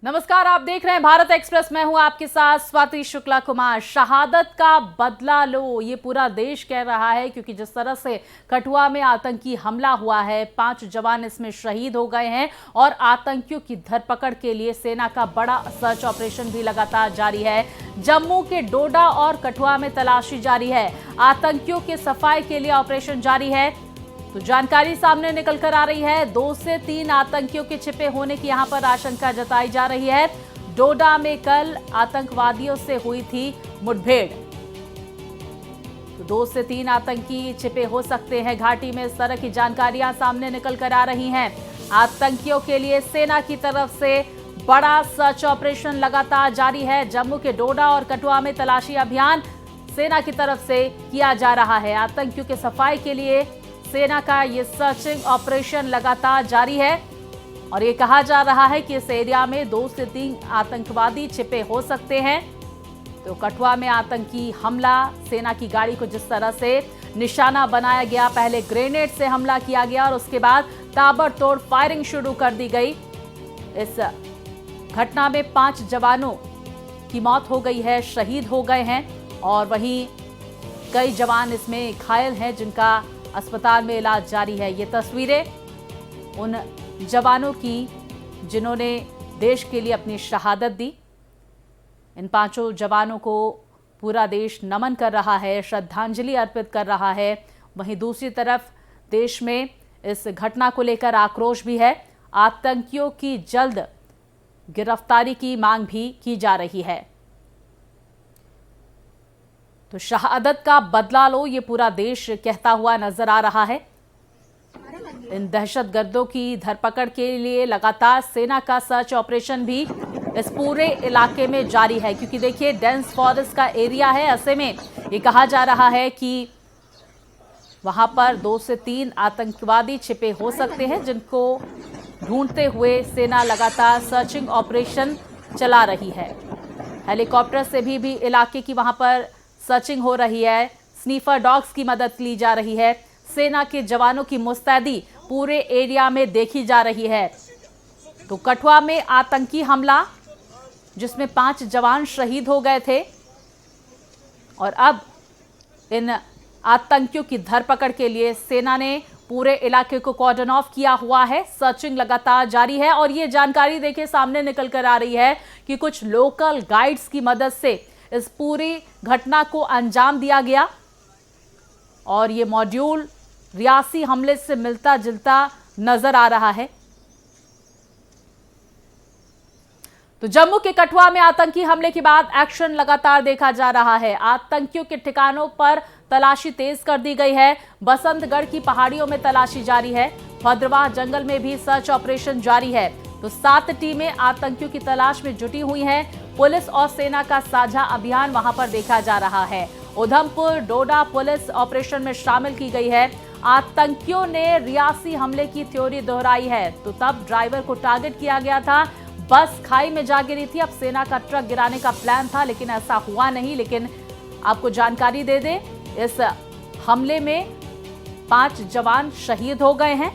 नमस्कार, आप देख रहे हैं भारत एक्सप्रेस। मैं हूं आपके साथ स्वाति शुक्ला कुमार। शहादत का बदला लो, ये पूरा देश कह रहा है, क्योंकि जिस तरह से कठुआ में आतंकी हमला हुआ है, 5 जवान इसमें शहीद हो गए हैं और आतंकियों की धरपकड़ के लिए सेना का बड़ा सर्च ऑपरेशन भी लगातार जारी है। जम्मू के डोडा और कठुआ में तलाशी जारी है। आतंकियों के सफाई के लिए ऑपरेशन जारी है। तो जानकारी सामने निकल कर आ रही है, 2 से 3 आतंकियों के छिपे होने की यहां पर आशंका जताई जा रही है। डोडा में कल आतंकवादियों से हुई थी मुठभेड़, तो 2 से 3 आतंकी छिपे हो सकते हैं घाटी में। इस तरह की जानकारियां सामने निकल कर आ रही हैं। आतंकियों के लिए सेना की तरफ से बड़ा सर्च ऑपरेशन लगातार जारी है। जम्मू के डोडा और कठुआ में तलाशी अभियान सेना की तरफ से किया जा रहा है। आतंकियों के सफाई के लिए सेना का ये सर्चिंग ऑपरेशन लगातार जारी है और ये कहा जा रहा है कि इस एरिया में 2 से 3 आतंकवादी छिपे हो सकते हैं। तो कठुआ में आतंकी हमला, सेना की गाड़ी को जिस तरह से निशाना बनाया गया, पहले ग्रेनेड से हमला किया गया और उसके बाद ताबड़तोड़ फायरिंग शुरू कर दी गई। इस घटना में 5 जवानों की मौत हो गई है, शहीद हो गए हैं और वहीं कई जवान इसमें घायल हैं जिनका अस्पताल में इलाज जारी है। ये तस्वीरें उन जवानों की जिन्होंने देश के लिए अपनी शहादत दी। इन 5 जवानों को पूरा देश नमन कर रहा है, श्रद्धांजलि अर्पित कर रहा है। वहीं दूसरी तरफ देश में इस घटना को लेकर आक्रोश भी है। आतंकियों की जल्द गिरफ्तारी की मांग भी की जा रही है। तो शहादत का बदला लो, ये पूरा देश कहता हुआ नजर आ रहा है। इन दहशतगर्दों की धरपकड़ के लिए लगातार सेना का सर्च ऑपरेशन भी इस पूरे इलाके में जारी है, क्योंकि देखिए डेंस फॉरेस्ट का एरिया है। ऐसे में ये कहा जा रहा है कि वहां पर 2 से 3 आतंकवादी छिपे हो सकते हैं, जिनको ढूंढते हुए सेना लगातार सर्चिंग ऑपरेशन चला रही है। हेलीकॉप्टर से भी इलाके की वहां पर सर्चिंग हो रही है। स्नीफर डॉग्स की मदद ली जा रही है। सेना के जवानों की मुस्तैदी पूरे एरिया में देखी जा रही है। तो कठुआ में आतंकी हमला, जिसमें 5 जवान शहीद हो गए थे और अब इन आतंकियों की धरपकड़ के लिए सेना ने पूरे इलाके को कॉर्डन ऑफ किया हुआ है। सर्चिंग लगातार जारी है और ये जानकारी देखिए सामने निकल कर आ रही है कि कुछ लोकल गाइड्स की मदद से इस पूरी घटना को अंजाम दिया गया और ये मॉड्यूल रियासी हमले से मिलता जुलता नजर आ रहा है। तो जम्मू के कठुआ में आतंकी हमले के बाद एक्शन लगातार देखा जा रहा है। आतंकियों के ठिकानों पर तलाशी तेज कर दी गई है। बसंतगढ़ की पहाड़ियों में तलाशी जारी है। भद्रवाह जंगल में भी सर्च ऑपरेशन जारी है। तो 7 टीमें आतंकियों की तलाश में जुटी हुई हैं। पुलिस और सेना का साझा अभियान वहां पर देखा जा रहा है। उधमपुर डोडा पुलिस ऑपरेशन में शामिल की गई है। आतंकियों ने रियासी हमले की थ्योरी दोहराई है, तो तब ड्राइवर को टारगेट किया गया था। बस खाई में जा गिरी थी। अब सेना का ट्रक गिराने का प्लान था, लेकिन ऐसा हुआ नहीं। लेकिन आपको जानकारी दे दें, इस हमले में 5 जवान शहीद हो गए हैं।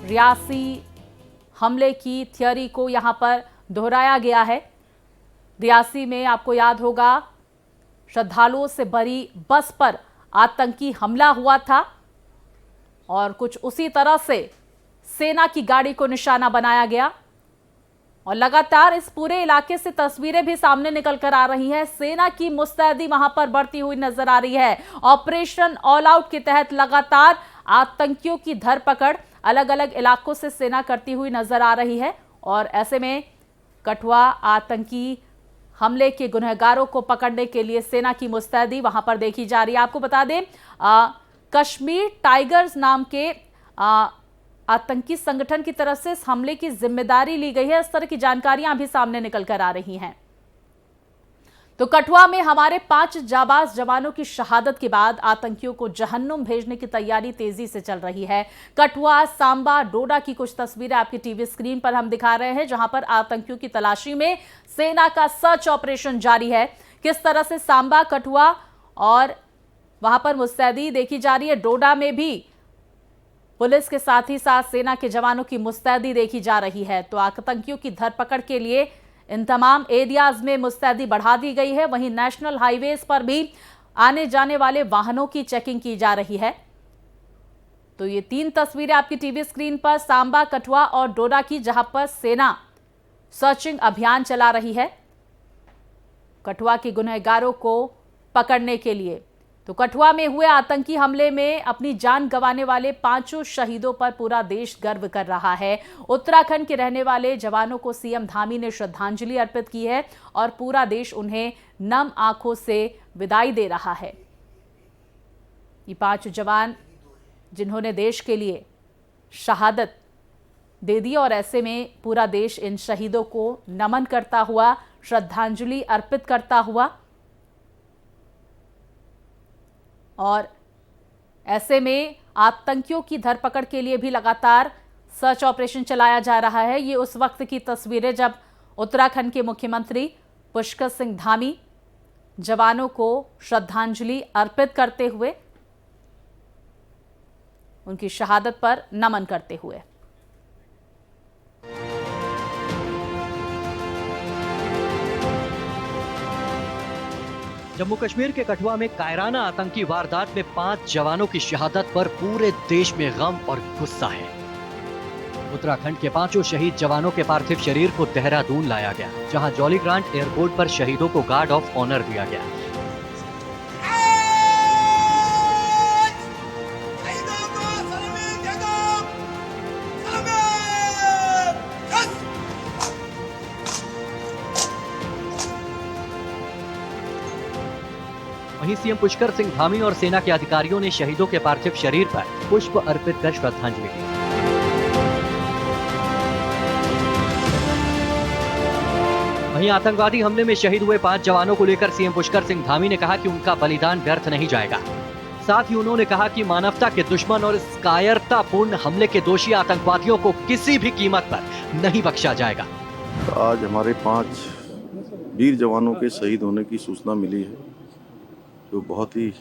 रियासी हमले की थ्योरी को यहां पर दोहराया गया है। रियासी में आपको याद होगा, श्रद्धालुओं से भरी बस पर आतंकी हमला हुआ था और कुछ उसी तरह से सेना की गाड़ी को निशाना बनाया गया और लगातार इस पूरे इलाके से तस्वीरें भी सामने निकल कर आ रही हैं। सेना की मुस्तैदी वहां पर बढ़ती हुई नजर आ रही है। ऑपरेशन ऑल आउट के तहत लगातार आतंकियों की धरपकड़ अलग अलग इलाकों से सेना करती हुई नजर आ रही है और ऐसे में कठुआ आतंकी हमले के गुनहगारों को पकड़ने के लिए सेना की मुस्तैदी वहां पर देखी जा रही है। आपको बता दें, कश्मीर टाइगर्स नाम के आतंकी संगठन की तरफ से इस हमले की जिम्मेदारी ली गई है। इस तरह की जानकारियां भी सामने निकल कर आ रही हैं। तो कठुआ में हमारे 5 जाबाज जवानों की शहादत के बाद आतंकियों को जहन्नुम भेजने की तैयारी तेजी से चल रही है। कठुआ, सांबा, डोडा की कुछ तस्वीरें आपकी टीवी स्क्रीन पर हम दिखा रहे हैं, जहां पर आतंकियों की तलाशी में सेना का सर्च ऑपरेशन जारी है। किस तरह से सांबा, कठुआ और वहां पर मुस्तैदी देखी जा रही है। डोडा में भी पुलिस के साथ ही साथ सेना के जवानों की मुस्तैदी देखी जा रही है। तो आतंकियों की धरपकड़ के लिए इन तमाम एरियाज में मुस्तैदी बढ़ा दी गई है। वहीं नेशनल हाईवेज पर भी आने जाने वाले वाहनों की चेकिंग की जा रही है। तो ये 3 तस्वीरें आपकी टीवी स्क्रीन पर सांबा, कठुआ और डोडा की, जहां पर सेना सर्चिंग अभियान चला रही है कठुआ के गुनहगारों को पकड़ने के लिए। तो कठुआ में हुए आतंकी हमले में अपनी जान गंवाने वाले 5 शहीदों पर पूरा देश गर्व कर रहा है। उत्तराखंड के रहने वाले जवानों को सीएम धामी ने श्रद्धांजलि अर्पित की है और पूरा देश उन्हें नम आंखों से विदाई दे रहा है। ये 5 जवान जिन्होंने देश के लिए शहादत दे दी और ऐसे में पूरा देश इन शहीदों को नमन करता हुआ, श्रद्धांजलि अर्पित करता हुआ, और ऐसे में आतंकियों की धरपकड़ के लिए भी लगातार सर्च ऑपरेशन चलाया जा रहा है। ये उस वक्त की तस्वीरें जब उत्तराखंड के मुख्यमंत्री पुष्कर सिंह धामी जवानों को श्रद्धांजलि अर्पित करते हुए, उनकी शहादत पर नमन करते हुए। जम्मू कश्मीर के कठुआ में कायराना आतंकी वारदात में 5 जवानों की शहादत पर पूरे देश में गम और गुस्सा है। उत्तराखंड के 5 शहीद जवानों के पार्थिव शरीर को देहरादून लाया गया, जहां जॉली ग्रांट एयरपोर्ट पर शहीदों को गार्ड ऑफ ऑनर दिया गया। वहीं सीएम पुष्कर सिंह धामी और सेना के अधिकारियों ने शहीदों के पार्थिव शरीर पर पुष्प अर्पित कर श्रद्धांजलि दी। वहीं आतंकवादी हमले में शहीद हुए 5 जवानों को लेकर सीएम पुष्कर सिंह धामी ने कहा कि उनका बलिदान व्यर्थ नहीं जाएगा। साथ ही उन्होंने कहा कि मानवता के दुश्मन और इस कायरतापूर्ण हमले के दोषी आतंकवादियों को किसी भी कीमत पर नहीं बख्शा जाएगा। आज हमारे 5 वीर जवानों के शहीद होने की सूचना मिली है, जो बहुत ही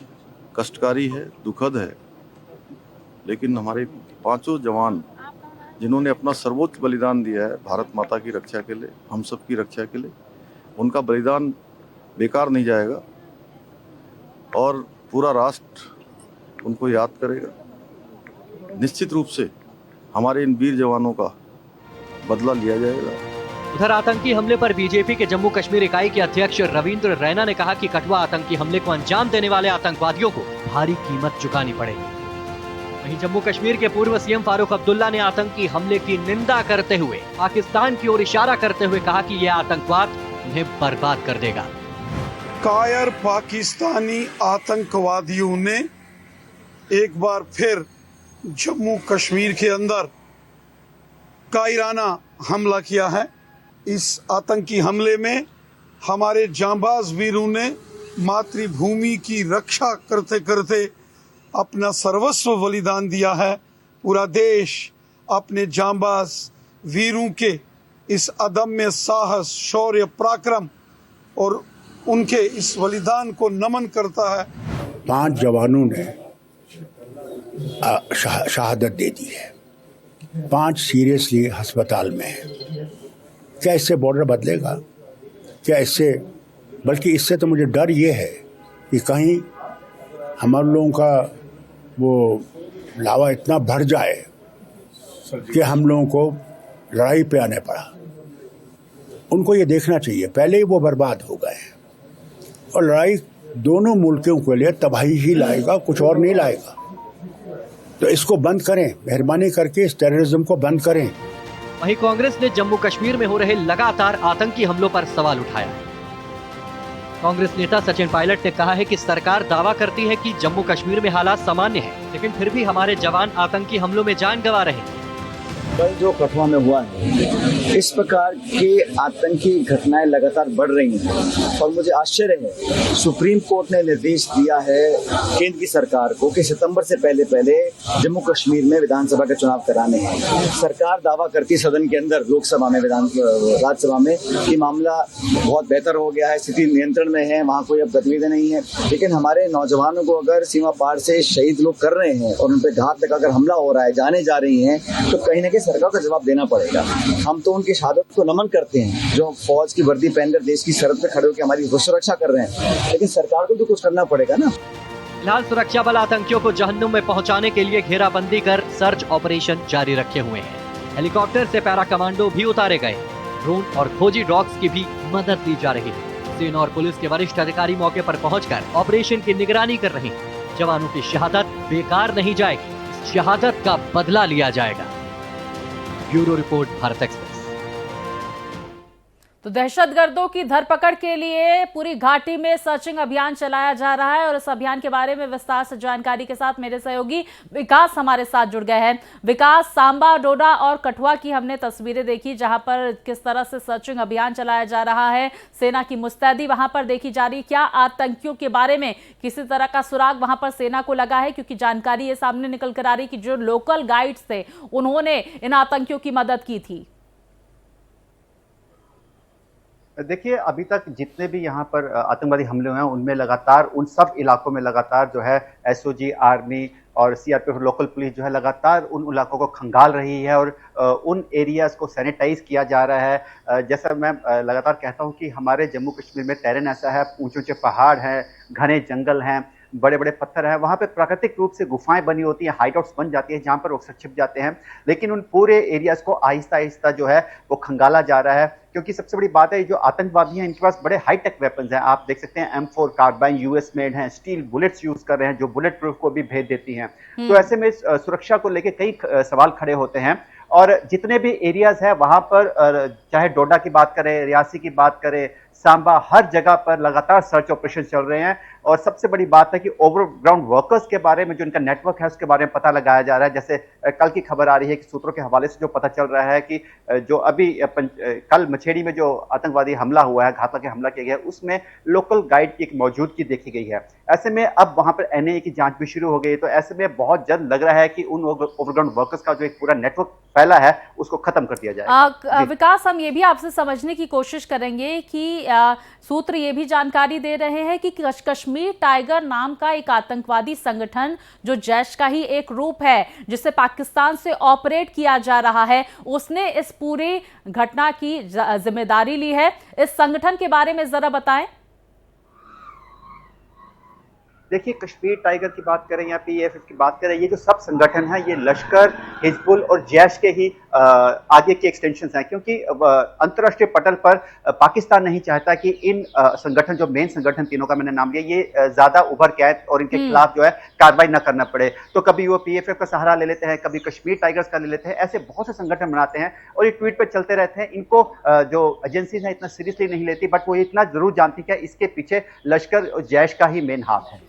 कष्टकारी है, दुखद है। लेकिन हमारे 5 जवान जिन्होंने अपना सर्वोच्च बलिदान दिया है भारत माता की रक्षा के लिए, हम सब की रक्षा के लिए, उनका बलिदान बेकार नहीं जाएगा और पूरा राष्ट्र उनको याद करेगा। निश्चित रूप से हमारे इन वीर जवानों का बदला लिया जाएगा। उधर आतंकी हमले पर बीजेपी के जम्मू कश्मीर इकाई के अध्यक्ष रविंद्र रैना ने कहा कि कठुआ आतंकी हमले को अंजाम देने वाले आतंकवादियों को भारी कीमत चुकानी पड़ेगी। वहीं जम्मू कश्मीर के पूर्व सीएम फारूक अब्दुल्ला ने आतंकी हमले की निंदा करते हुए पाकिस्तान की ओर इशारा करते हुए कहा कि यह आतंकवाद उन्हें बर्बाद कर देगा। कायर पाकिस्तानी आतंकवादियों ने एक बार फिर जम्मू कश्मीर के अंदर कायराना हमला किया है। इस आतंकी हमले में हमारे जांबाज वीरों ने मातृभूमि की रक्षा करते करते अपना सर्वस्व बलिदान दिया है। पूरा देश अपने जांबाज वीरों के इस अदम्य साहस, शौर्य, पराक्रम और उनके इस बलिदान को नमन करता है। 5 जवानों ने शहादत दे दी है, 5 सीरियसली अस्पताल में है। क्या इससे बॉर्डर बदलेगा? क्या इससे, बल्कि इससे तो मुझे डर ये है कि कहीं हमारे लोगों का वो लावा इतना भर जाए कि हम लोगों को लड़ाई पे आने पड़ा। उनको ये देखना चाहिए पहले ही वो बर्बाद हो गए और लड़ाई दोनों मुल्कों के लिए तबाही ही लाएगा, कुछ और नहीं लाएगा। तो इसको बंद करें, मेहरबानी करके इस टेररिज्म को बंद करें। वहीं कांग्रेस ने जम्मू कश्मीर में हो रहे लगातार आतंकी हमलों पर सवाल उठाया। कांग्रेस नेता सचिन पायलट ने कहा है कि सरकार दावा करती है कि जम्मू कश्मीर में हालात सामान्य हैं, लेकिन फिर भी हमारे जवान आतंकी हमलों में जान गंवा रहे हैं। कल जो कठुआ में हुआ है, इस प्रकार के आतंकी घटनाएं लगातार बढ़ रही हैं और मुझे आश्चर्य है सुप्रीम कोर्ट ने निर्देश दिया है केंद्र की सरकार को कि सितंबर से पहले जम्मू कश्मीर में विधानसभा के चुनाव कराने हैं। सरकार दावा करती सदन के अंदर, लोकसभा में, राज्यसभा में कि मामला बहुत बेहतर हो गया है, स्थिति नियंत्रण में है, वहाँ कोई अब गतिविधि नहीं है। लेकिन हमारे नौजवानों को अगर सीमा पार से शहीद लोग कर रहे हैं और उन पर घात लगाकर हमला हो रहा है, जाने जा रही हैं, तो कहीं ना कहीं सरकार को जवाब देना पड़ेगा। हम तो उनकी शहादत को नमन करते हैं जो फौज की वर्दी पहनकर देश की सरहद पर खड़े होकर हमारी सुरक्षा कर रहे हैं, लेकिन सरकार को तो कुछ करना पड़ेगा ना। फिलहाल सुरक्षा बल आतंकियों को जहन्नुम में पहुंचाने के लिए घेराबंदी कर सर्च ऑपरेशन जारी रखे हुए हैं। हेलीकॉप्टर से पैरा कमांडो भी उतारे गए, ड्रोन और खोजी डॉग्स की भी मदद ली जा रही है। सेना और पुलिस के वरिष्ठ अधिकारी मौके पर पहुंचकर ऑपरेशन की निगरानी कर रहे हैं। जवानों की शहादत बेकार नहीं जाएगी, इस शहादत का बदला लिया जाएगा। Bureau report, Bharat express. तो दहशतगर्दों की धरपकड़ के लिए पूरी घाटी में सर्चिंग अभियान चलाया जा रहा है और इस अभियान के बारे में विस्तार से जानकारी के साथ मेरे सहयोगी विकास हमारे साथ जुड़ गए हैं। विकास, सांबा, डोडा और कठुआ की हमने तस्वीरें देखी जहां पर किस तरह से सर्चिंग अभियान चलाया जा रहा है, सेना की मुस्तैदी वहां पर देखी जा रही। क्या आतंकियों के बारे में किसी तरह का सुराग वहां पर सेना को लगा है? क्योंकि जानकारी ये सामने निकल कर आ रही कि जो लोकल गाइड्स थे उन्होंने इन आतंकियों की मदद की थी। देखिए, अभी तक जितने भी यहाँ पर आतंकवादी हमले हुए हैं उनमें लगातार उन सब इलाकों में लगातार जो है एसओजी, आर्मी और सीआरपीएफ, लोकल पुलिस जो है लगातार उन इलाकों को खंगाल रही है और उन एरियाज को सैनिटाइज किया जा रहा है। जैसा मैं लगातार कहता हूँ कि हमारे जम्मू कश्मीर में टेरेन ऐसा है, ऊंचे ऊंचे पहाड़ हैं, घने जंगल हैं, बड़े बड़े पत्थर हैं, वहाँ पे प्राकृतिक रूप से गुफाएं बनी होती हैं, हाइडआउट्स बन जाती है जहाँ पर लोग छिप जाते हैं। लेकिन उन पूरे एरियाज को आहिस्ता आहिस्ता जो है वो खंगाला जा रहा है, क्योंकि सबसे बड़ी बात है जो आतंकवादी हैं इनके पास बड़े हाईटेक वेपन्स हैं। आप देख सकते हैं M4 कार्बाइन यूएस मेड हैं, स्टील बुलेट्स यूज कर रहे हैं जो बुलेट प्रूफ को भी भेद देती हैं। तो ऐसे में सुरक्षा को लेकर कई सवाल खड़े होते हैं और जितने भी एरियाज है वहां पर, चाहे डोडा की बात करें, रियासी की बात करें, सांबा, हर जगह पर लगातार सर्च ऑपरेशन चल रहे हैं। और सबसे बड़ी बात है कि ओवरग्राउंड वर्कर्स के बारे में जो इनका नेटवर्क है उसके बारे में पता लगाया जा रहा है। जैसे कल की खबर आ रही है कि सूत्रों के हवाले से जो पता चल रहा है कि जो अभी कल मछेड़ी में जो आतंकवादी हमला हुआ है, घात लगा हमला किया गया, उसमें लोकल गाइड की एक मौजूदगी देखी गई है। ऐसे में अब वहां पर एनआईए की जांच भी शुरू हो गई, तो ऐसे में बहुत जल्द लग रहा है कि उन ओवरग्राउंड वर्कर्स का जो एक पूरा नेटवर्क फैला है उसको खत्म कर दिया जाएगा। विकास, हम ये भी आपसे समझने की कोशिश करेंगे कि सूत्र ये भी जानकारी दे रहे हैं कि कश्मीर टाइगर नाम का एक आतंकवादी संगठन जो जैश का ही एक रूप है जिसे पाकिस्तान से ऑपरेट किया जा रहा है, उसने इस पूरी घटना की जिम्मेदारी ली है। इस संगठन के बारे में जरा बताएं। देखिए, कश्मीर टाइगर की बात करें या पीएफएफ की बात करें, ये जो सब संगठन है ये लश्कर, हिजबुल और जैश के ही आगे के एक्सटेंशंस हैं, क्योंकि अंतर्राष्ट्रीय पटल पर पाकिस्तान नहीं चाहता कि इन संगठन, जो मेन संगठन तीनों का मैंने नाम लिया, ये ज्यादा उभर के आए और इनके खिलाफ जो है कार्रवाई न करना पड़े। तो कभी वो पीएफएफ का सहारा ले लेते हैं, कभी कश्मीर टाइगर्स का ले लेते हैं, ऐसे बहुत से संगठन बनाते हैं और ये ट्वीट पे चलते रहते हैं। इनको जो एजेंसीज है इतना सीरियसली नहीं लेती, बट वो इतना जरूर जानती है इसके पीछे लश्कर और जैश का ही मेन हाथ है।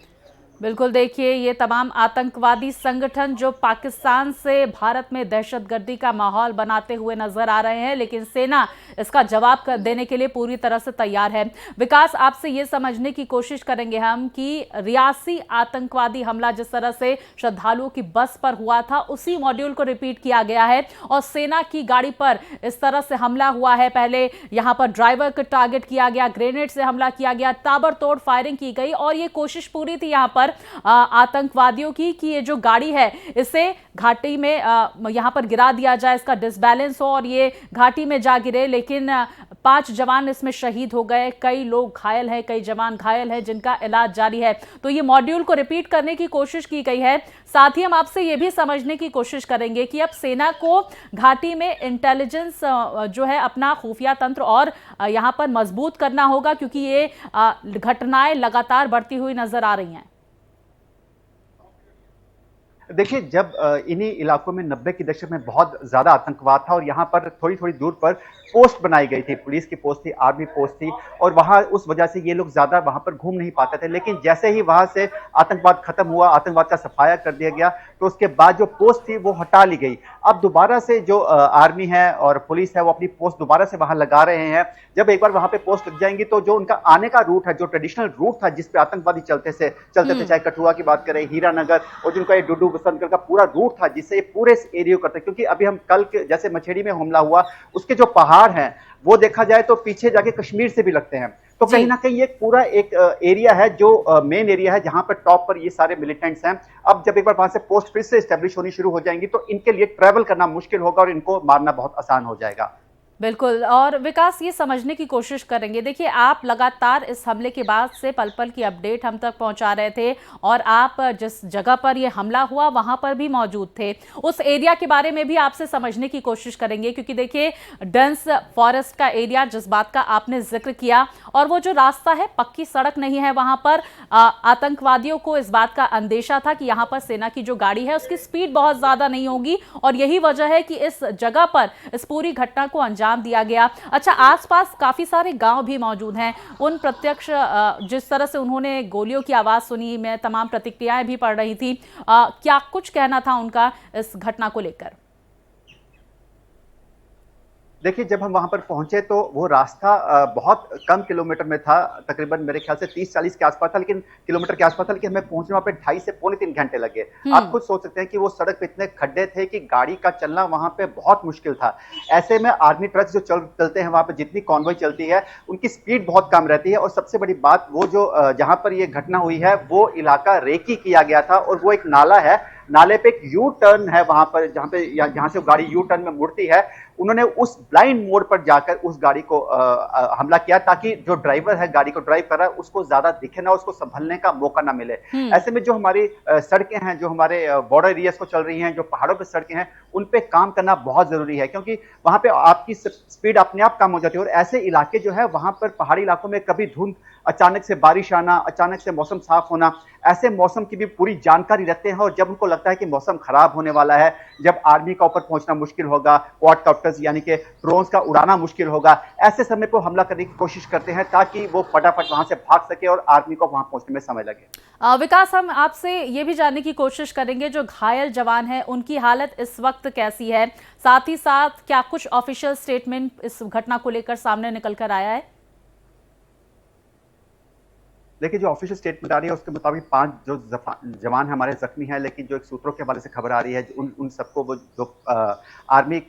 बिल्कुल, देखिए ये तमाम आतंकवादी संगठन जो पाकिस्तान से भारत में दहशतगर्दी का माहौल बनाते हुए नजर आ रहे हैं, लेकिन सेना इसका जवाब देने के लिए पूरी तरह से तैयार है। विकास, आपसे ये समझने की कोशिश करेंगे हम कि रियासी आतंकवादी हमला जिस तरह से श्रद्धालुओं की बस पर हुआ था, उसी मॉड्यूल को रिपीट किया गया है और सेना की गाड़ी पर इस तरह से हमला हुआ है। पहले यहाँ पर ड्राइवर को टारगेट किया गया, ग्रेनेड से हमला किया गया, ताबड़तोड़ फायरिंग की गई और ये कोशिश पूरी थी यहाँ पर आतंकवादियों की कि ये जो गाड़ी है इसे घाटी में यहां पर गिरा दिया जाए, इसका डिसबैलेंस हो और ये घाटी में जा गिरे। लेकिन 5 जवान इसमें शहीद हो गए, कई लोग घायल हैं, कई जवान घायल हैं जिनका इलाज जारी है। तो ये मॉड्यूल को रिपीट करने की कोशिश की गई है। साथ ही हम आपसे ये भी समझने की कोशिश करेंगे कि अब सेना को घाटी में इंटेलिजेंस जो है अपना खुफिया तंत्र और यहां पर मजबूत करना होगा, क्योंकि ये घटनाएं लगातार बढ़ती हुई नजर आ रही हैं। देखिए, जब इन्हीं इलाकों में 90 के दशक में बहुत ज्यादा आतंकवाद था और यहाँ पर थोड़ी थोड़ी दूर पर पोस्ट बनाई गई थी, पुलिस की पोस्ट थी, आर्मी पोस्ट थी, और वहां उस वजह से ये लोग ज्यादा वहां पर घूम नहीं पाते थे। लेकिन जैसे ही वहां से आतंकवाद खत्म हुआ, आतंकवाद का सफाया कर दिया गया, तो उसके बाद जो पोस्ट थी वो हटा ली गई। अब दोबारा से जो आर्मी है और पुलिस है वो अपनी पोस्ट दोबारा से वहां लगा रहे हैं। जब एक बार वहां पे पोस्ट लग जाएंगी तो जो उनका आने का रूट है, जो ट्रेडिशनल रूट था जिसपे आतंकवादी चलते थे, चाहे कठुआ की बात करें, हीरानगर, और जिनका ये डुडू बसंतगढ़ का पूरा रूट था जिससे ये पूरे इस एरिया को करते, क्योंकि अभी हम कल के जैसे मछेड़ी में हमला हुआ, उसके जो पहाड़ हैं वो देखा जाए तो पीछे जाके कश्मीर से भी लगते हैं। तो कहीं ना कहीं ये पूरा एक एरिया है जो मेन एरिया है जहां पर टॉप पर ये सारे मिलिटेंट्स हैं। अब जब एक बार वहां से पोस्ट फिर से एस्टेब्लिश होनी शुरू हो जाएंगी तो इनके लिए ट्रैवल करना मुश्किल होगा और इनको मारना बहुत आसान हो जाएगा। बिल्कुल। और विकास, ये समझने की कोशिश करेंगे, देखिए आप लगातार इस हमले के बाद से पल पल की अपडेट हम तक पहुंचा रहे थे और आप जिस जगह पर ये हमला हुआ वहां पर भी मौजूद थे। उस एरिया के बारे में भी आपसे समझने की कोशिश करेंगे, क्योंकि देखिए डेंस फॉरेस्ट का एरिया जिस बात का आपने जिक्र किया, और वो जो रास्ता है पक्की सड़क नहीं है वहां पर। आतंकवादियों को इस बात का अंदेशा था कि यहाँ पर सेना की जो गाड़ी है उसकी स्पीड बहुत ज्यादा नहीं होगी, और यही वजह है कि इस जगह पर इस पूरी घटना को अंजाम दिया गया। अच्छा, आसपास काफी सारे गांव भी मौजूद हैं। उन प्रत्यक्ष जिस तरह से उन्होंने गोलियों की आवाज सुनी, मैं तमाम प्रतिक्रियाएं भी पढ़ रही थी, क्या कुछ कहना था उनका इस घटना को लेकर? देखिए, जब हम वहां पर पहुंचे तो वो रास्ता बहुत कम किलोमीटर में था, तकरीबन मेरे ख्याल से 30-40 के आसपास था, लेकिन किलोमीटर के आसपास था, लेकिन हमें पहुंचने वहां पे 2.5 से पौने 3 घंटे लगे। आप खुद सोच सकते हैं कि वो सड़क पे इतने खड्डे थे कि गाड़ी का चलना वहां पे बहुत मुश्किल था। ऐसे में आर्मी ट्रक्स जो चलते हैं वहां पे, जितनी कॉन्वॉय चलती है उनकी स्पीड बहुत कम रहती है। और सबसे बड़ी बात, वो जो जहां पर ये घटना हुई है वो इलाका रेकी किया गया था, और वो एक नाला है, नाले पे एक यू टर्न है वहां पर, जहां से गाड़ी यू टर्न में मुड़ती है। उन्होंने उस ब्लाइंड मोड़ पर जाकर उस गाड़ी को हमला किया, ताकि जो ड्राइवर है गाड़ी को ड्राइव कर रहा है उसको ज्यादा दिखे ना, उसको संभलने का मौका ना मिले। ऐसे में जो हमारी सड़कें हैं, जो हमारे बॉर्डर एरियाज को चल रही हैं, जो पहाड़ों पर सड़कें हैं, उन पे काम करना बहुत जरूरी है, क्योंकि वहां पे आपकी स्पीड अपने आप कम हो जाती है। और ऐसे इलाके जो है वहां पर पहाड़ी इलाकों में कभी धुंध, अचानक से बारिश आना, अचानक से मौसम साफ होना, ऐसे मौसम की भी पूरी जानकारी रखते हैं। और जब उनको लगता है कि मौसम खराब होने वाला है, जब आर्मी का ऊपर पहुंचना मुश्किल होगा, क्वाडकॉप्टर्स यानी कि ड्रोन्स का उड़ाना मुश्किल होगा, ऐसे समय पर हमला करने की कोशिश करते हैं ताकि वो फटाफट वहां से भाग सके और आर्मी को वहां पहुंचने में समय लगे। विकास, हम आपसे ये भी जानने की कोशिश करेंगे, जो घायल जवान हैं उनकी हालत इस वक्त कैसी है, साथ ही साथ क्या कुछ ऑफिशियल स्टेटमेंट इस घटना को लेकर सामने निकल कर आया है? देखिए, जो ऑफिशियल स्टेटमेंट आ रही है उसके मुताबिक 5 जो जवान हमारे जख्मी हैं, लेकिन जो एक सूत्रों के हवाले से खबर आ रही है उन सबको वो जो आर्मी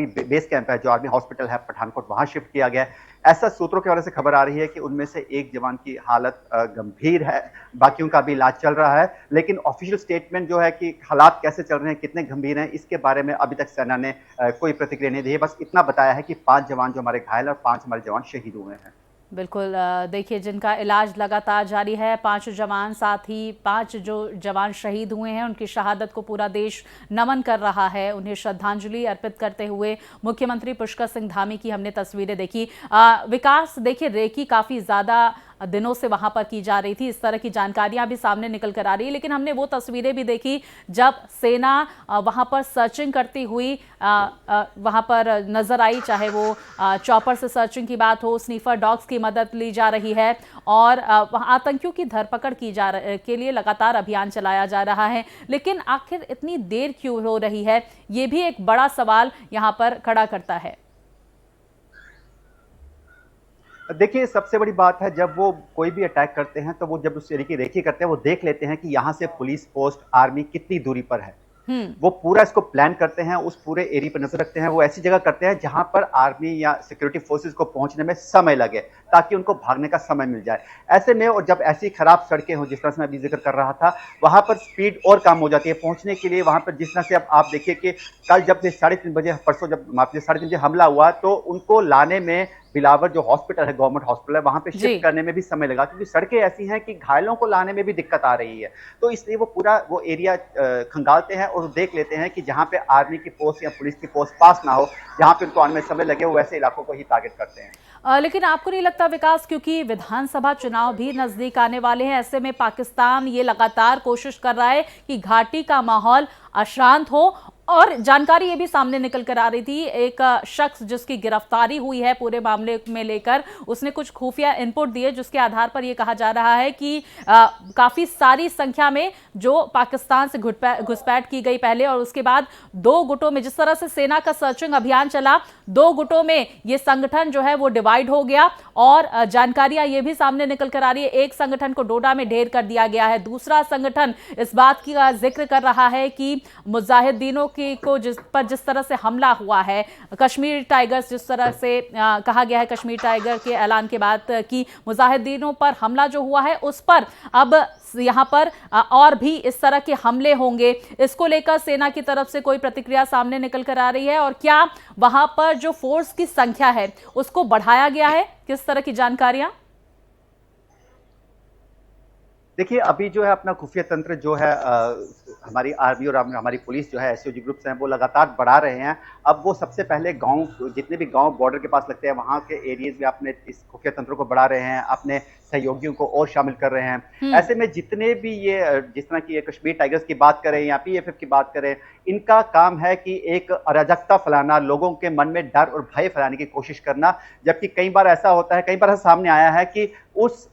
बेस कैंप है, जो आर्मी हॉस्पिटल है पठानकोट, वहां शिफ्ट किया गया है। ऐसा सूत्रों के हवाले से खबर आ रही है कि उनमें से एक जवान की हालत गंभीर है, बाकियों का भी इलाज चल रहा है। लेकिन ऑफिशियल स्टेटमेंट जो है कि हालात कैसे चल रहे हैं, कितने गंभीर हैं, इसके बारे में अभी तक सेना ने कोई प्रतिक्रिया नहीं दी है। बस इतना बताया है कि 5 जवान जो हमारे घायल और 5 हमारे जवान शहीद हुए हैं। बिल्कुल। देखिए, जिनका इलाज लगातार जारी है, 5 जवान, साथ ही 5 जो जवान शहीद हुए हैं, उनकी शहादत को पूरा देश नमन कर रहा है। उन्हें श्रद्धांजलि अर्पित करते हुए मुख्यमंत्री पुष्कर सिंह धामी की हमने तस्वीरें देखी। विकास, देखिए रेकी काफ़ी ज़्यादा दिनों से वहां पर की जा रही थी, इस तरह की जानकारियां भी सामने निकल कर आ रही है, लेकिन हमने वो तस्वीरें भी देखी जब सेना वहां पर सर्चिंग करती हुई वहां पर नजर आई, चाहे वो चॉपर से सर्चिंग की बात हो, स्नीफर डॉग्स की मदद ली जा रही है, और वहां आतंकियों की धरपकड़ के लिए लगातार अभियान चलाया जा रहा है। लेकिन आखिर इतनी देर क्यों हो रही है, ये भी एक बड़ा सवाल यहां पर खड़ा करता है। देखिए, सबसे बड़ी बात है, जब वो कोई भी अटैक करते हैं तो वो जब उस एरिया की रेकी करते हैं, वो देख लेते हैं कि यहाँ से पुलिस पोस्ट, आर्मी कितनी दूरी पर है। वो पूरा इसको प्लान करते हैं, उस पूरे एरिया पर नजर रखते हैं। वो ऐसी जगह करते हैं जहां पर आर्मी या सिक्योरिटी फोर्सेस को पहुंचने में समय लगे, ताकि उनको भागने का समय मिल जाए। ऐसे में, और जब ऐसी खराब सड़कें हो जिस तरह से मैं अभी जिक्र कर रहा था, वहां पर स्पीड और कम हो जाती है पहुंचने के लिए। वहां पर जिस तरह से अब आप देखिए कि कल जब 3:30 बजे, परसों जब 3:30 बजे हमला हुआ, तो उनको लाने में बिलावर जो हॉस्पिटल है, गवर्नमेंट हॉस्पिटल है, वहां पे जी। शिफ्ट करने में भी समय लगा, क्योंकि सड़कें ऐसी हैं कि घायलों को लाने में भी दिक्कत आ रही है। तो इसलिए वो पूरा वो एरिया खंगालते हैं और देख लेते हैं कि जहां पे आर्मी की पोस्ट या पुलिस की पोस्ट पास ना हो, जहां पे उनको आने में समय लगे, वो वैसे इलाकों को ही टारगेट करते हैं। लेकिन आपको नहीं लगता विकास, क्योंकि विधानसभा चुनाव भी नजदीक आने वाले हैं, ऐसे में पाकिस्तान ये लगातार कोशिश कर रहा है कि घाटी का माहौल अशांत हो। और जानकारी ये भी सामने निकल कर आ रही थी, एक शख्स जिसकी गिरफ्तारी हुई है पूरे मामले में लेकर, उसने कुछ खुफिया इनपुट दिए जिसके आधार पर यह कहा जा रहा है कि काफी सारी संख्या में जो पाकिस्तान से घुसपैठ की गई पहले, और उसके बाद 2 गुटों में, जिस तरह से सेना का सर्चिंग अभियान चला, 2 गुटों में ये संगठन जो है वो डिवाइड हो गया। और जानकारियां ये भी सामने निकल कर आ रही है, एक संगठन को डोडा में ढेर कर दिया गया है, दूसरा संगठन इस बात का जिक्र कर रहा है कि मुजाहिदीनों को जिस तरह से हमला हुआ है, कश्मीर टाइगर्स, जिस तरह से कहा गया है कश्मीर टाइगर के ऐलान के बाद कि मुजाहिदीनों पर हमला जो हुआ है उस पर अब यहां पर और भी इस तरह के हमले होंगे। इसको लेकर सेना की तरफ से कोई प्रतिक्रिया सामने निकल कर आ रही है? और क्या वहां पर जो फोर्स की संख्या है उसको बढ़ाया गया है? किस तरह की जानकारियां? देखिए, अभी जो है अपना खुफिया तंत्र जो है हमारी आर्मी और हमारी पुलिस जो है, एसओजी ग्रुप्स हैं, वो लगातार बढ़ा रहे हैं। अब वो सबसे पहले गांव, जितने भी गांव बॉर्डर के पास लगते हैं, वहां के एरियाज में अपने इस खुफिया तंत्र को बढ़ा रहे हैं, अपने सहयोगियों को और शामिल कर रहे हैं। ऐसे में जितने भी ये, जिस तरह की ये कश्मीर टाइगर्स की बात करें या पीएफएफ की बात करें, इनका काम है कि एक अराजकता फैलाना, लोगों के मन में डर और भय फैलाने की कोशिश करना। जबकि कई बार ऐसा होता है, कई बार सामने आया है कि उस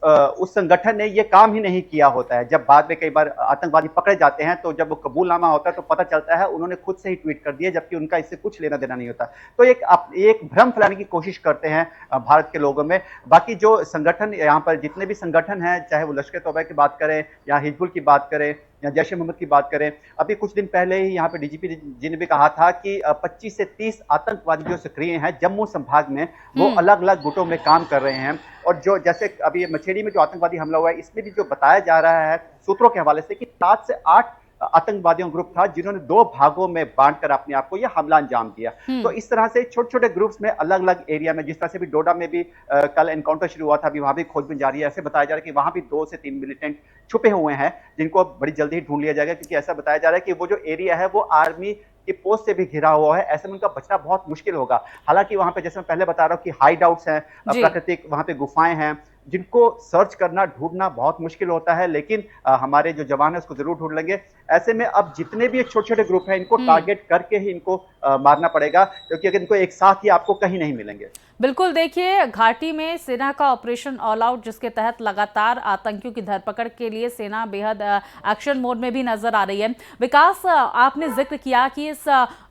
संगठन ने ये काम ही नहीं किया होता है। जब बाद में कई बार आतंकवादी पकड़े जाते हैं तो जब वो कबूलनामा होता है तो पता चलता है उन्होंने खुद से ही ट्वीट कर दिया, जबकि उनका इससे कुछ लेना देना नहीं होता। तो एक भ्रम फैलाने की कोशिश करते हैं भारत के लोगों में। बाकी जो संगठन यहाँ पर, जितने भी संगठन हैं, चाहे वो लश्कर तौबा की बात करें या हिजबुल की बात करें या जैश ए मोहम्मद की बात करें, अभी कुछ दिन पहले ही यहाँ पे डीजीपी जी ने भी कहा था कि 25 से 30 आतंकवादी जो सक्रिय हैं जम्मू संभाग में, वो अलग अलग गुटों में काम कर रहे हैं। और जो जैसे अभी मछेड़ी में जो आतंकवादी हमला हुआ है, इसमें भी जो बताया जा रहा है सूत्रों के हवाले से कि 7 से 8 आतंकवादियों ग्रुप था जिन्होंने 2 भागों में बांटकर अपने आप को यह हमला अंजाम दिया। तो इस तरह से छोटे छोटे ग्रुप्स में अलग अलग एरिया में, जिस तरह से भी डोडा में भी कल एनकाउंटर शुरू हुआ था, अभी वहां भी खोजबीन जारी है। ऐसे बताया जा रहा है कि वहां भी 2 से 3 मिलिटेंट छुपे हुए हैं जिनको बड़ी जल्दी ही ढूंढ लिया जाएगा, क्योंकि ऐसा बताया जा रहा है कि वो जो एरिया है वो आर्मी की पोस्ट से भी घिरा हुआ है। ऐसे में उनका बचना बहुत मुश्किल होगा। हालांकि वहां पे, जैसे मैं पहले बता रहा हूं कि हाइड आउट्स हैं, प्राकृतिक वहां पे गुफाएं हैं, जिनको सर्च करना, ढूंढना बहुत मुश्किल होता है, लेकिन हमारे जो जवान है उसको जरूर ढूंढ लेंगे। ऐसे में अब जितने भी छोटे छोटे ग्रुप हैं, इनको टारगेट करके ही इनको मारना पड़ेगा, क्योंकि अगर इनको एक साथ ही आपको कहीं नहीं मिलेंगे। बिल्कुल, देखिए घाटी में सेना का ऑपरेशन ऑल आउट, जिसके तहत लगातार आतंकियों की धरपकड़ के लिए सेना बेहद एक्शन मोड में भी नजर आ रही है। विकास, आपने जिक्र किया कि इस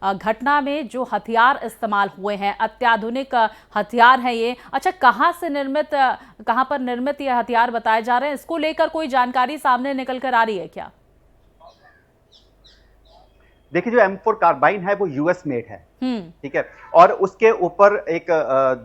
घटना में जो हथियार इस्तेमाल हुए हैं अत्याधुनिक हथियार हैं ये। अच्छा, कहाँ पर निर्मित ये हथियार बताए जा रहे हैं? इसको लेकर कोई जानकारी सामने निकल कर आ रही है क्या? देखिए, जो M4 कार्बाइन है वो यूएस मेड है, ठीक है, और उसके ऊपर एक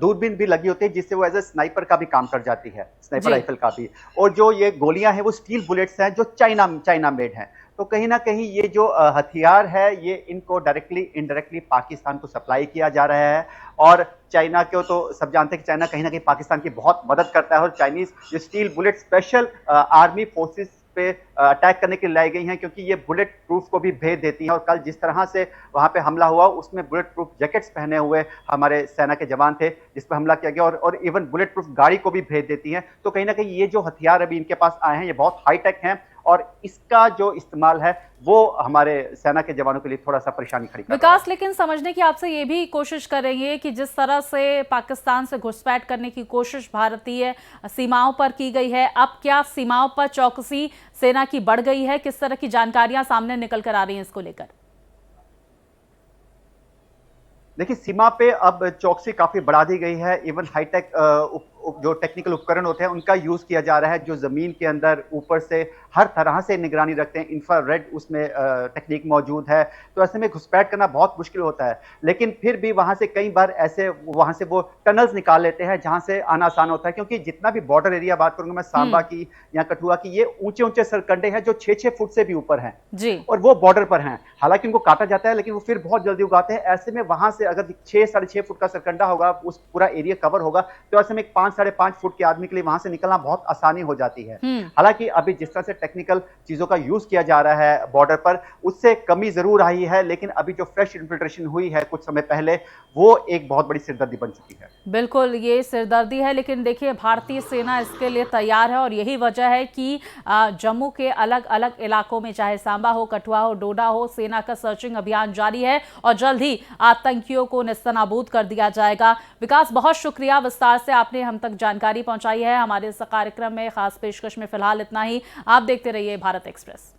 दूरबीन भी लगी होती है जिससे वो एज ए स्नाइपर का भी काम कर जाती है, स्नाइपर राइफल का भी। और जो ये गोलियां हैं वो स्टील बुलेट्स हैं जो चाइना मेड हैं। तो कहीं ना कहीं ये जो हथियार है, ये इनको डायरेक्टली इनडायरेक्टली पाकिस्तान को सप्लाई किया जा रहा है। और चाइना को तो सब जानते हैं कि चाइना कहीं ना कहीं पाकिस्तान की बहुत मदद करता है, और चाइनीज जो steel bullet special army forces पे अटैक करने के लिए लाई गई हैं, क्योंकि ये बुलेट प्रूफ को भी भेद देती हैं। और कल जिस तरह से वहां पे हमला हुआ, उसमें बुलेट प्रूफ जैकेट्स पहने हुए हमारे सेना के जवान थे जिस पर हमला किया गया, और इवन बुलेट प्रूफ गाड़ी को भी भेद देती हैं। तो कहीं ना कहीं ये जो हथियार अभी इनके पास आए हैं ये बहुत हाईटेक हैं, और इसका जो इस्तेमाल है वो हमारे सेना के जवानों के लिए थोड़ा सा परेशानी खड़ी कर रहा है। विकास, लेकिन समझने की आपसे ये भी कोशिश करेंगे कि जिस तरह से पाकिस्तान से घुसपैठ करने की कोशिश भारतीय सीमाओं पर की गई है, अब क्या सीमाओं पर चौकसी सेना की बढ़ गई है? किस तरह की जानकारियां सामने निकल कर आ रही हैं इसको लेकर? देखिए, सीमा पे अब चौकसी काफी बढ़ा दी गई है। इवन हाईटेक जो टेक्निकल उपकरण होते हैं उनका यूज किया जा रहा है, जो जमीन के अंदर ऊपर से हर तरह से निगरानी रखते हैं। इंफ्रारेड उसमें टेक्निक मौजूद है, तो ऐसे में घुसपैठ करना बहुत मुश्किल होता है। लेकिन फिर भी वहां से कई बार ऐसे वहां से वो टनल्स निकाल लेते हैं जहां से आना आसान होता है, क्योंकि जितना भी बॉर्डर एरिया बात करूंगा मैं सांबा की या कठुआ की, ये ऊंचे ऊंचे सरकंडे हैं जो 6-6 फुट से भी ऊपर हैं जी। और वो बॉर्डर पर हैं। हालांकि उनको काटा जाता है लेकिन वो फिर बहुत जल्दी उगाते हैं। ऐसे में वहां से अगर 6-6.5 फुट का सरकंडा होगा, उस पूरा एरिया कवर होगा, तो ऐसे में 5-5.5 फुट के आदमी के लिए वहां से निकलना बहुत आसानी हो जाती है। हालांकि अभी जिस तरह से टेक्निकल चीजों का यूज किया जा रहा है बॉर्डर पर, उससे कमी जरूर आई है, लेकिन अभी जो फ्रेश इन्फिल्ट्रेशन हुई है कुछ समय पहले, वो एक बहुत बड़ी सिरदर्दी बन चुकी है। बिल्कुल, ये सिरदर्दी है, लेकिन देखिए भारतीय सेना इसके लिए तैयार है और यही वजह है कि जम्मू के अलग अलग इलाकों में, चाहे सांबा हो, कठुआ हो, डोडा हो, सेना का सर्चिंग अभियान जारी है और जल्द ही आतंकियों को नेस्तनाबूद कर दिया जाएगा। विकास, बहुत शुक्रिया, विस्तार से आपने हम तक जानकारी पहुंचाई है। हमारे इस कार्यक्रम में खास पेशकश में फिलहाल इतना ही। आप देखते रहिए भारत एक्सप्रेस।